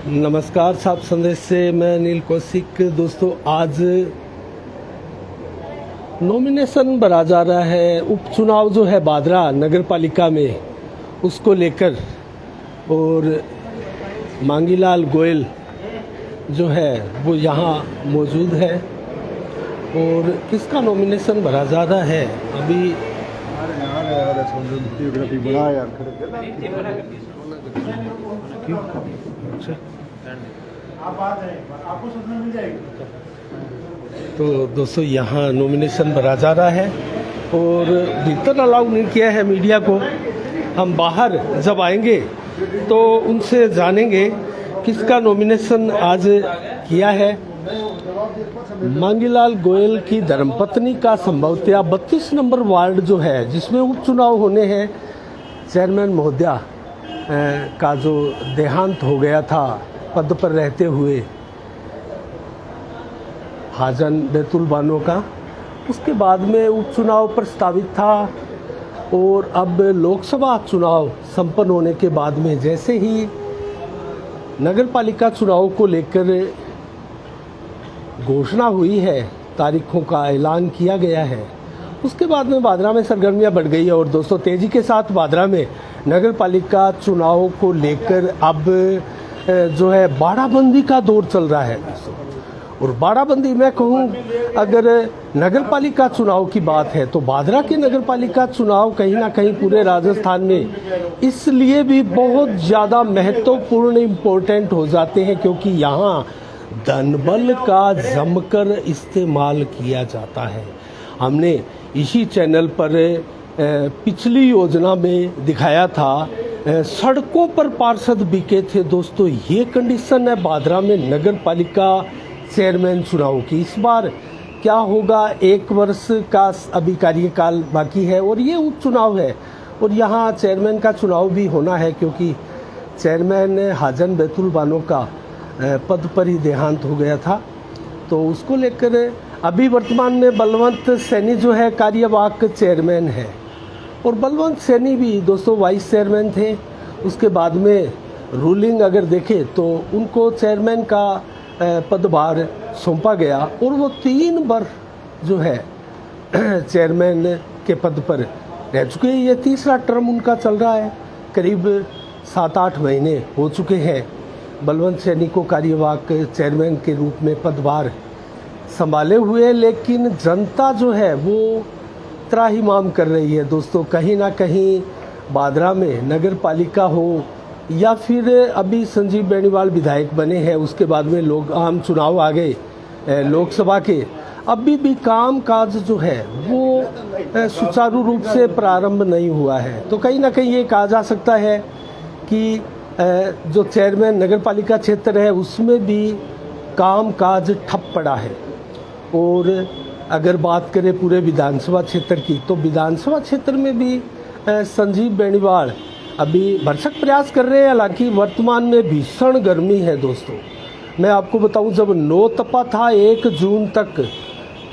नमस्कार साहब संदेश से मैं नील कौशिक। दोस्तों, आज नॉमिनेशन भरा जा रहा है। उपचुनाव जो है बादरा नगर पालिका में, उसको लेकर, और मांगीलाल गोयल जो है वो यहाँ मौजूद है। और किसका नॉमिनेशन भरा जा रहा है अभी तो दोस्तों यहाँ नॉमिनेशन भरा जा रहा है और भीतर अलाउ नहीं किया है मीडिया को। हम बाहर जब आएंगे तो उनसे जानेंगे किसका नॉमिनेशन आज किया है। मांगीलाल गोयल की धर्मपत्नी का संभवतया 32 नंबर वार्ड जो है जिसमें उपचुनाव होने हैं, चेयरमैन महोदया का जो देहांत हो गया था पद पर रहते हुए, हाजन बैतुल बानो का, उसके बाद में उपचुनाव प्रस्तावित था। और अब लोकसभा चुनाव संपन्न होने के बाद में जैसे ही नगर पालिका चुनाव को लेकर घोषणा हुई है, तारीखों का ऐलान किया गया है, उसके बाद में बादरा में सरगर्मियां बढ़ गई है। और दोस्तों, तेजी के साथ बादरा में नगर पालिका चुनाव को लेकर अब जो है बाड़ाबंदी का दौर चल रहा है। और बाड़ाबंदी मैं कहूँ, अगर नगर पालिका चुनाव की बात है तो बादरा के नगर पालिका चुनाव कहीं ना कहीं पूरे राजस्थान में इसलिए भी बहुत ज़्यादा महत्वपूर्ण इम्पोर्टेंट हो जाते हैं क्योंकि यहाँ धनबल का जमकर इस्तेमाल किया जाता है। हमने इसी चैनल पर पिछली योजना में दिखाया था, सड़कों पर पार्षद बिके थे। दोस्तों, ये कंडीशन है बादरा में नगर पालिका चेयरमैन चुनाव की। इस बार क्या होगा, 1 वर्ष का अभी कार्यकाल बाकी है और ये उपचुनाव है और यहाँ चेयरमैन का चुनाव भी होना है क्योंकि चेयरमैन हाजन बैतुल बानो का पद पर ही देहांत हो गया था। तो उसको लेकर अभी वर्तमान में बलवंत सैनी जो है कार्यवाहक चेयरमैन है और बलवंत सैनी भी दोस्तों वाइस चेयरमैन थे। उसके बाद में रूलिंग अगर देखें तो उनको चेयरमैन का पदभार सौंपा गया और वो 3 बार जो है चेयरमैन के पद पर रह चुके हैं। ये तीसरा टर्म उनका चल रहा है, करीब 7-8 महीने हो चुके हैं बलवंत सैनी को कार्यवाहक चेयरमैन के रूप में पदभार संभाले हुए। लेकिन जनता जो है वो त्राहिमाम कर रही है। दोस्तों, कहीं ना कहीं बादरा में नगर पालिका हो या फिर अभी संजीव बेनीवाल विधायक बने हैं, उसके बाद में लोग आम चुनाव आ गए लोकसभा के, अभी भी काम काज जो है वो सुचारू रूप से प्रारंभ नहीं हुआ है। तो कहीं ना कहीं ये कहा जा सकता है कि जो चेयरमैन नगर पालिका क्षेत्र है उसमें भी काम काज ठप पड़ा है। और अगर बात करें पूरे विधानसभा क्षेत्र की तो विधानसभा क्षेत्र में भी संजीव बेनीवाल अभी भरसक प्रयास कर रहे हैं। हालांकि वर्तमान में भीषण गर्मी है। दोस्तों, मैं आपको बताऊं, जब 9 तपा था 1 जून तक,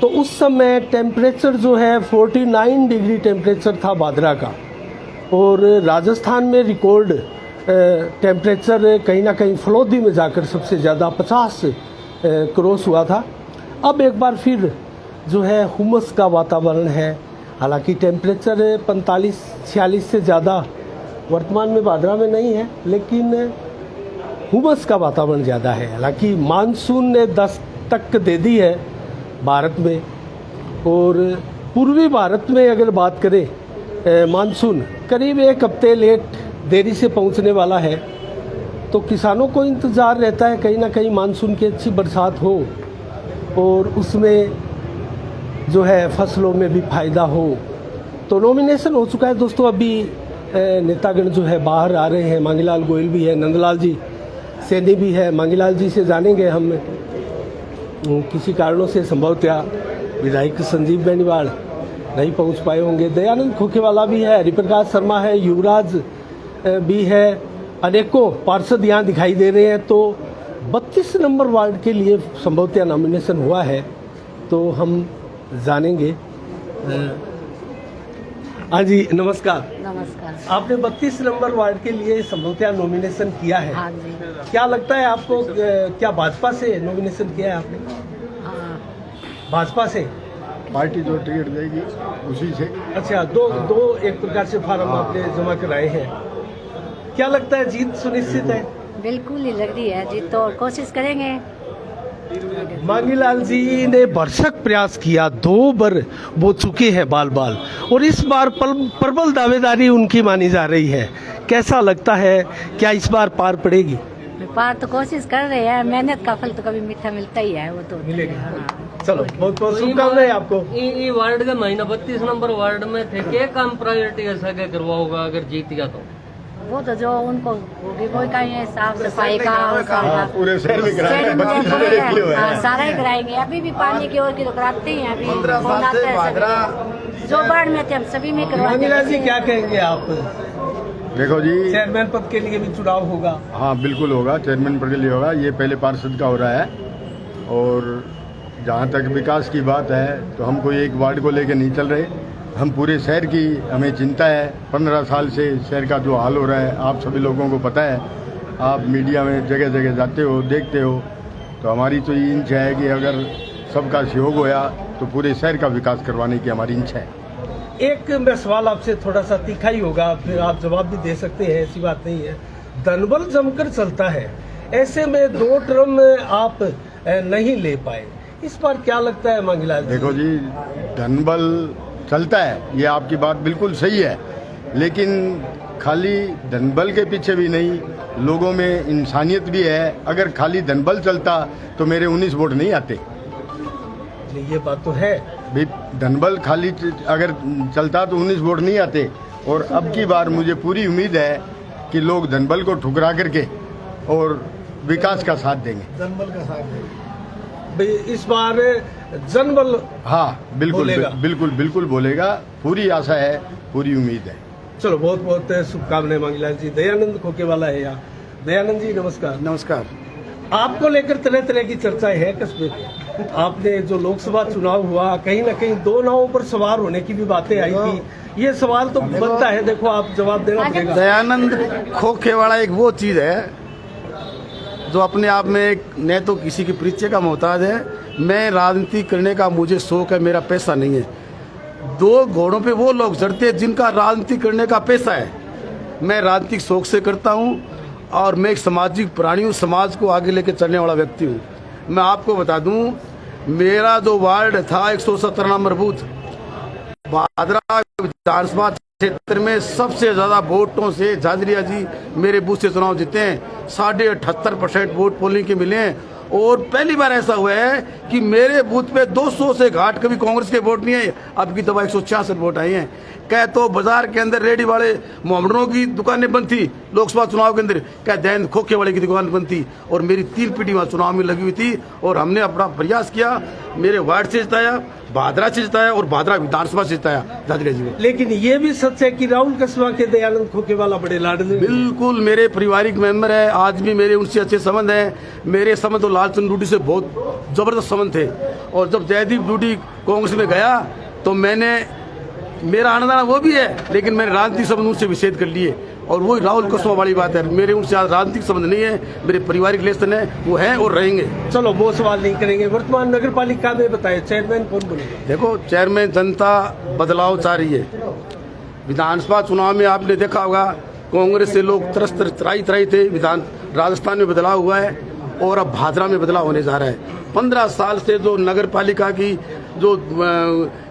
तो उस समय टेम्परेचर जो है 49 डिग्री टेम्परेचर था बादरा का और राजस्थान में रिकॉर्ड टेम्परेचर कहीं ना कहीं फलोदी में जाकर सबसे ज़्यादा 50 क्रॉस हुआ था। अब एक बार फिर जो है हुमस का वातावरण है। हालांकि टेम्परेचर 45-46 से ज़्यादा वर्तमान में बादरा में नहीं है, लेकिन हुमस का वातावरण ज़्यादा है। हालांकि मानसून ने दस्तक दे दी है भारत में और पूर्वी भारत में अगर बात करें मानसून करीब 1 हफ्ते देरी से पहुंचने वाला है। तो किसानों को इंतज़ार रहता है कहीं ना कहीं मानसून की अच्छी बरसात हो और उसमें जो है फसलों में भी फ़ायदा हो। तो नॉमिनेशन हो चुका है दोस्तों। अभी नेतागण जो है बाहर आ रहे हैं। मांगीलाल गोयल भी है, नंदलाल जी सैनी भी है। मांगीलाल जी से जानेंगे हम, किसी कारणों से संभवतया विधायक संजीव बेनीवाल नहीं पहुंच पाए होंगे। दयानंद खोखेवाला भी है, हरिप्रकाश शर्मा है, युवराज भी है, अनेकों पार्षद यहाँ दिखाई दे रहे हैं। तो 32 नंबर वार्ड के लिए संभवतया नॉमिनेशन हुआ है, तो हम जानेंगे। हाँ जी, नमस्कार। नमस्कार। आपने 32 नंबर वार्ड के लिए संभवतः नॉमिनेशन किया है। हाँ जी। क्या लगता है आपको, क्या भाजपा से नॉमिनेशन किया है आपने? हाँ। भाजपा से? पार्टी जो टिकट देगी उसी से। अच्छा, दो एक प्रकार से फार्म आपने जमा कराए हैं। क्या लगता है जीत सुनिश्चित है? बिल्कुल ही लग रही है जीत, तो कोशिश करेंगे। मांगीलाल जी ने भरसक प्रयास किया, 2 बार वो चुके हैं बाल बाल, और इस बार प्रबल दावेदारी उनकी मानी जा रही है। कैसा लगता है, क्या इस बार पार पड़ेगी? पार तो कोशिश कर रहे हैं, मेहनत का फल तो कभी मीठा मिलता ही है, वो तो मिलेगा। हाँ। चलो, बहुत बहुत शुभकामनाएं आपको। ये वार्ड का महीना 32 नंबर वार्ड में थे, क्या काम प्रायोरिटी ऐसा क्या करवाओगा अगर जीत गया तो? वो तो जो उनको होगी वो कहीं साफ सफाई का पूरे शहर में कराएंगे, सारा ही कराएंगे। अभी भी पानी की ओर की तो कराते ही हैं, अभी फोन आते हैं सभी। जो वार्ड में थे हम सभी में करवाते मांगीलाल जी, क्या कहेंगे आप? देखो जी, चेयरमैन पद के लिए भी चुनाव होगा। हाँ बिल्कुल होगा, चेयरमैन पद के लिए होगा। ये पहले पार्षद का हो रहा है, और जहाँ तक विकास की बात है तो हम कोई एक वार्ड को लेकर नहीं चल रहे, हम पूरे शहर की हमें चिंता है। 15 साल से शहर का जो हाल हो रहा है आप सभी लोगों को पता है, आप मीडिया में जगह जगह जाते हो, देखते हो। तो हमारी तो ये इच्छा है कि अगर सबका सहयोग होया तो पूरे शहर का विकास करवाने की हमारी इच्छा है। एक मैं सवाल आपसे थोड़ा सा तीखा ही होगा, फिर आप जवाब भी दे सकते हैं, ऐसी बात नहीं है। धनबल जमकर चलता है, ऐसे में 2 टर्म आप नहीं ले पाए, इस बार क्या लगता है मांगीलाल जी? देखो जी, धनबल चलता है, ये आपकी बात बिल्कुल सही है, लेकिन खाली धनबल के पीछे भी नहीं, लोगों में इंसानियत भी है। अगर खाली धनबल चलता तो मेरे 19 वोट नहीं आते। ये बात तो है भी, धनबल खाली अगर चलता तो 19 वोट नहीं आते। और अब की बार मुझे पूरी उम्मीद है कि लोग धनबल को ठुकरा करके और विकास का साथ देंगे। जनबल का साथ देंगे इस बार, जनबल। हाँ बिल्कुल बिल्कुल बिल्कुल बोलेगा, पूरी आशा है, पूरी उम्मीद है। चलो, बहुत बहुत शुभकामनाएं मांगीलाल जी। दयानंद खोकेवाला है यहाँ। दयानंद जी नमस्कार। नमस्कार। आपको लेकर तरह तरह की चर्चाएं हैं कस्बे में। आपने जो लोकसभा चुनाव हुआ, कहीं ना कहीं 2 नावों पर सवार होने की भी बातें आई थी। ये सवाल तो बनता है, देखो आप जवाब देना पड़ेगा। दयानंद खोखेवाला एक वो चीज है जो अपने आप में एक न तो किसी के परिचय का मोहताज है। मैं राजनीति करने का मुझे शौक है, मेरा पैसा नहीं है। 2 घोड़ों पे वो लोग चढ़ते हैं जिनका राजनीति करने का पैसा है। मैं राजनीतिक शौक से करता हूँ, और मैं एक सामाजिक प्राणी हूँ, समाज को आगे लेके चलने वाला व्यक्ति हूँ। मैं आपको बता दूं, मेरा जो वार्ड था 117 नंबर बूथ, भादरा विधानसभा क्षेत्र में सबसे ज्यादा वोटों से झाझरिया जी मेरे बूथ से चुनाव जीते हैं। 78.5% वोट पोलिंग के मिले हैं। और पहली बार ऐसा हुआ है कि मेरे बूथ पे 200 से घाट कभी कांग्रेस के वोट नहीं आए, अब की दफा 166 वोट आए हैं। कह तो बाजार के अंदर रेडी वाले मोहम्मदों की दुकानें बंद थी लोकसभा चुनाव के अंदर, कह दैन खोखे वाले की दुकान बंद थी, और मेरी 3 पीढ़ी वहाँ चुनाव में लगी हुई थी। और हमने अपना प्रयास किया, मेरे वार्ड से जिताया, भादरा से जिताया, और भादरा विधानसभा से जिताया झाझरिया जी में। लेकिन ये भी सच है कि राहुल कस्बा के दयानंद खोखेवाला बड़े लाडले। बिल्कुल, मेरे पारिवारिक मेंबर है, आज भी मेरे उनसे अच्छे संबंध हैं। मेरे संबंध तो लालचंद डूडी से बहुत जबरदस्त संबंध थे। और जब जयदीप डूडी कांग्रेस में गया तो मेरा आना वो भी है, लेकिन मैंने राजनीतिक संबंध उनसे विच्छेद कर लिए। और वही राहुल कस्बा वाली बात है, मेरे उनसे राजनीतिक संबंध नहीं है, मेरे पारिवारिक रिलेशन है, वो है और रहेंगे। चलो, वो सवाल नहीं करेंगे। वर्तमान नगर पालिका में बताए चेयरमैन कौन बनेगा? देखो, चेयरमैन जनता बदलाव चाह रही है। विधानसभा चुनाव में आपने देखा होगा, कांग्रेस से लोग त्राई थे। राजस्थान में बदलाव हुआ है, और अब भादरा में बदलाव होने जा रहा है। 15 साल से जो नगर पालिका की जो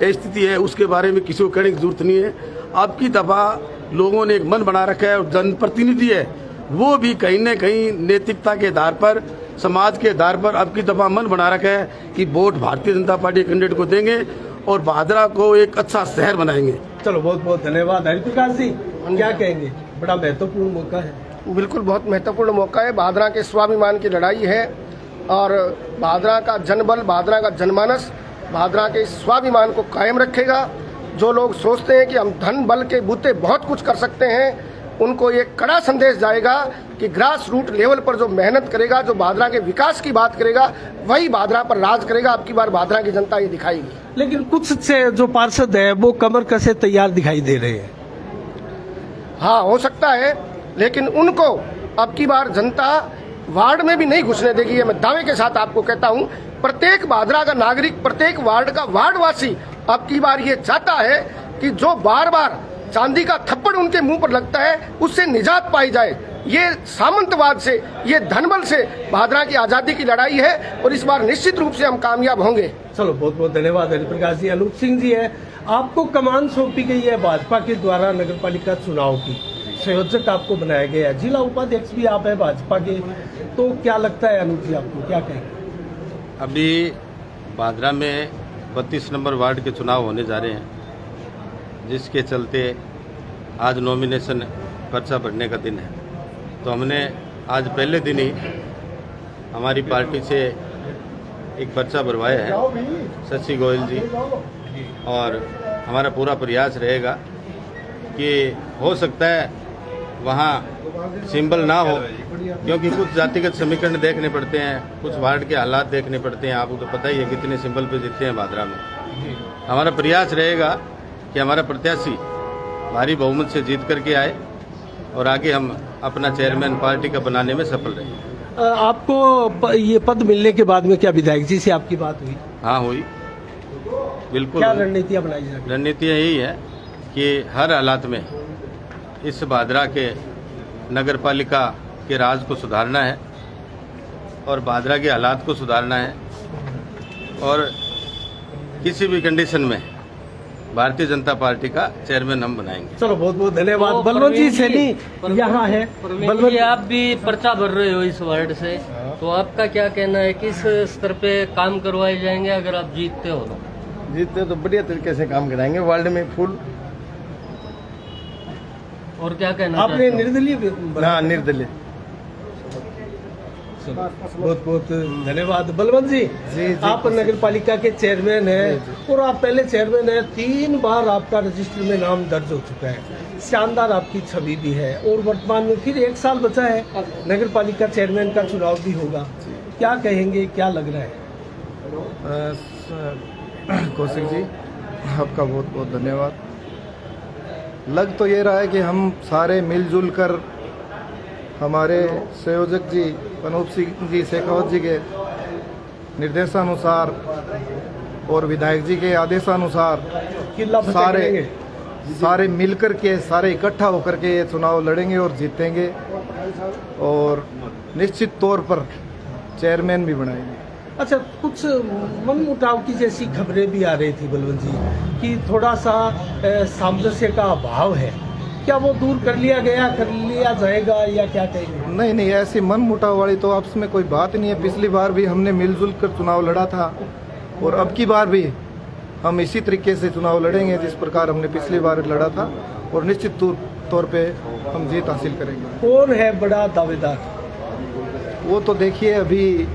स्थिति है उसके बारे में किसी को कहने की जरूरत नहीं है। अब की दफा लोगों ने एक मन बना रखा है, और जनप्रतिनिधि है वो भी कहीं न कहीं नैतिकता के आधार पर, समाज के आधार पर अब की दफा मन बना रखा है कि vote Bharatiya Janata party candidate को देंगे और भादरा को एक अच्छा शहर बनाएंगे। चलो, बहुत बहुत धन्यवाद। हरिप्रकाश जी क्या कहेंगे? बड़ा महत्वपूर्ण मौका है। बिल्कुल, बहुत महत्वपूर्ण मौका है। भादरा के स्वाभिमान की लड़ाई है, और भादरा का जनबल, भादरा का जनमानस भादरा के स्वाभिमान को कायम रखेगा। जो लोग सोचते हैं कि हम धन बल के बूते बहुत कुछ कर सकते हैं, उनको ये कड़ा संदेश जाएगा कि ग्रास रूट लेवल पर जो मेहनत करेगा, जो भादरा के विकास की बात करेगा, वही भादरा पर राज करेगा। अब की बार भादरा की जनता ये दिखाएगी। लेकिन कुछ से जो पार्षद है वो कमर कसे तैयार दिखाई दे रहे हैं। हाँ हो सकता है, लेकिन उनको अब की बार जनता वार्ड में भी नहीं घुसने देगी। ये मैं दावे के साथ आपको कहता हूँ। प्रत्येक भादरा का नागरिक, प्रत्येक वार्ड का वार्डवासी अब की बार ये चाहता है कि जो बार बार चांदी का थप्पड़ उनके मुंह पर लगता है उससे निजात पाई जाए। ये सामंतवाद से, ये धनबल से भादरा की आजादी की लड़ाई है और इस बार निश्चित रूप से हम कामयाब होंगे। चलो बहुत बहुत धन्यवाद हरिप्रकाश जी। अनूप सिंह जी है, आपको कमान सौंपी गई है भाजपा के द्वारा नगर पालिका चुनाव की, संयोजक आपको बनाया गया है, जिला उपाध्यक्ष भी आप है भाजपा के, तो क्या लगता है अनूप जी, आपको क्या कहेंगे? अभी भादरा में 32 नंबर वार्ड के चुनाव होने जा रहे हैं, जिसके चलते आज नॉमिनेशन पर्चा भरने का दिन है। तो हमने आज पहले दिन ही हमारी पार्टी से एक पर्चा भरवाया है शशि गोयल जी, और हमारा पूरा प्रयास रहेगा कि हो सकता है वहाँ सिंबल ना हो, क्योंकि कुछ जातिगत समीकरण देखने पड़ते हैं, कुछ वार्ड के हालात देखने पड़ते हैं। आपको तो पता ही है कितने सिंबल पे जीतते हैं भादरा में। हमारा प्रयास रहेगा कि हमारा प्रत्याशी भारी बहुमत से जीत करके आए और आगे हम अपना चेयरमैन पार्टी का बनाने में सफल रहे। आपको ये पद मिलने के बाद में क्या विधायक जी से आपकी बात हुई? हाँ हुई, बिल्कुल। क्या रणनीतियाँ बनाई जा रही हैं? रणनीति यही है कि हर हालात में इस भादरा के नगर पालिका के राज को सुधारना है और भादरा के हालात को सुधारना है, और किसी भी कंडीशन में भारतीय जनता पार्टी का चेयरमैन हम बनाएंगे। चलो बहुत बहुत धन्यवाद। बलवंत जी सैनी यहाँ है। बलवंत जी, आप भी पर्चा भर रहे हो इस वार्ड से, तो आपका क्या कहना है, किस स्तर पे काम करवाए जाएंगे अगर आप जीतते हो? जीतते तो बढ़िया तरीके से काम कराएंगे, वार्ड में फुल। और क्या कहना आपने निर्दलीय? हाँ, निर्दलीय। बहुत बहुत धन्यवाद। बलवंत जी, आप नगर पालिका के चेयरमैन हैं और आप पहले चेयरमैन हैं, 3 बार आपका रजिस्टर में नाम दर्ज हो चुका है, शानदार आपकी छवि भी है, और वर्तमान में फिर 1 साल बचा है, नगर पालिका चेयरमैन का चुनाव भी होगा, क्या कहेंगे, क्या लग रहा है? कौशिक जी, आपका बहुत बहुत धन्यवाद। लग तो ये रहा है कि हम सारे मिलजुल कर हमारे संयोजक जी अनूप सिंह जी शेखावत जी के निर्देशानुसार और विधायक जी के आदेशानुसार सारे मिलकर के, सारे इकट्ठा होकर के ये चुनाव लड़ेंगे और जीतेंगे, और निश्चित तौर पर चेयरमैन भी बनाएंगे। अच्छा, कुछ मनमुटाव की जैसी खबरें भी आ रही थी बलवंत जी कि थोड़ा सा सामंजस्य का अभाव है, क्या वो दूर कर लिया जाएगा या क्या कहेंगे? नहीं, ऐसी मन मुटाव वाली तो आपस में कोई बात नहीं है। पिछली बार भी हमने मिलजुल कर चुनाव लड़ा था और अब की बार भी हम इसी तरीके से चुनाव लड़ेंगे जिस प्रकार हमने पिछली बार लड़ा था, और निश्चित तौर पे हम जीत हासिल करेंगे। कौन है बड़ा दावेदार? वो तो देखिए, अभी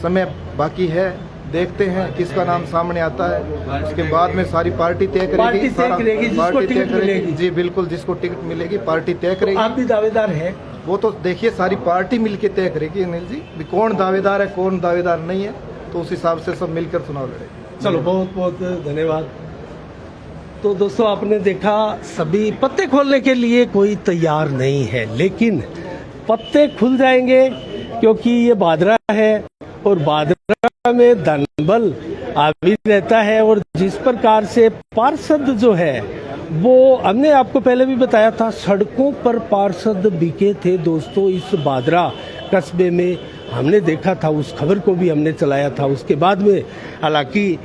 समय बाकी है, देखते हैं किसका नाम सामने आता है, उसके बाद में सारी पार्टी तय करेगी। जी बिल्कुल, जिसको टिकट मिलेगी पार्टी तय करेगी। आप भी दावेदार हैं? वो तो देखिए सारी पार्टी मिलके तय करेगी अनिल जी, कौन दावेदार है कौन दावेदार नहीं है, तो उस हिसाब से सब मिलकर चुनाव लड़ेंगे। चलो बहुत बहुत धन्यवाद। तो दोस्तों, आपने देखा सभी पत्ते खोलने के लिए कोई तैयार नहीं है, लेकिन पत्ते खुल जाएंगे क्योंकि ये भादरा है और भादरा में धनबल आवी रहता है, और जिस प्रकार से पार्षद जो है वो हमने आपको पहले भी बताया था, सड़कों पर पार्षद बिके थे दोस्तों इस भादरा कस्बे में। हमने देखा था, उस खबर को भी हमने चलाया था। उसके बाद में हालांकि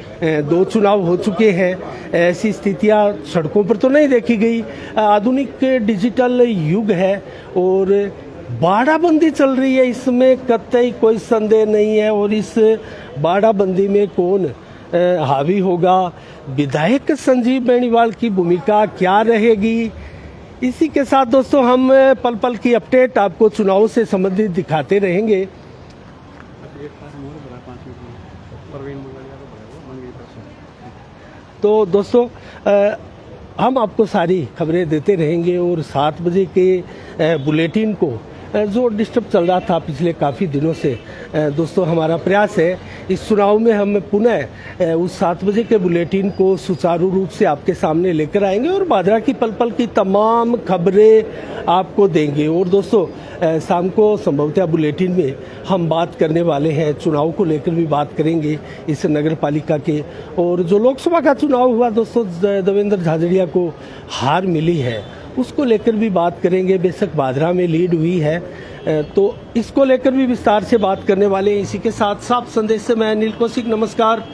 2 चुनाव हो चुके हैं, ऐसी स्थितियां सड़कों पर तो नहीं देखी गई। आधुनिक डिजिटल युग है और बाड़ाबंदी चल रही है, इसमें कतई कोई संदेह नहीं है। और इस बाड़ाबंदी में कौन हावी होगा, विधायक संजीव बेनीवाल की भूमिका क्या रहेगी, इसी के साथ दोस्तों हम पल पल की अपडेट आपको चुनाव से संबंधित दिखाते रहेंगे। तो दोस्तों, हम आपको सारी खबरें देते रहेंगे, और 7 बजे के बुलेटिन को जो डिस्टर्ब चल रहा था पिछले काफ़ी दिनों से, दोस्तों हमारा प्रयास है इस चुनाव में हम पुनः उस 7 बजे के बुलेटिन को सुचारू रूप से आपके सामने लेकर आएंगे और भादरा की पल पल की तमाम खबरें आपको देंगे। और दोस्तों शाम को संभवतः बुलेटिन में हम बात करने वाले हैं, चुनाव को लेकर भी बात करेंगे इस नगर पालिका के। और जो लोकसभा का चुनाव हुआ दोस्तों, देवेंद्र झाझड़िया को हार मिली है, उसको लेकर भी बात करेंगे। बेशक भादरा में लीड हुई है, तो इसको लेकर भी विस्तार से बात करने वाले हैं। इसी के साथ साफ संदेश से मैं अनिल कौशिक, नमस्कार।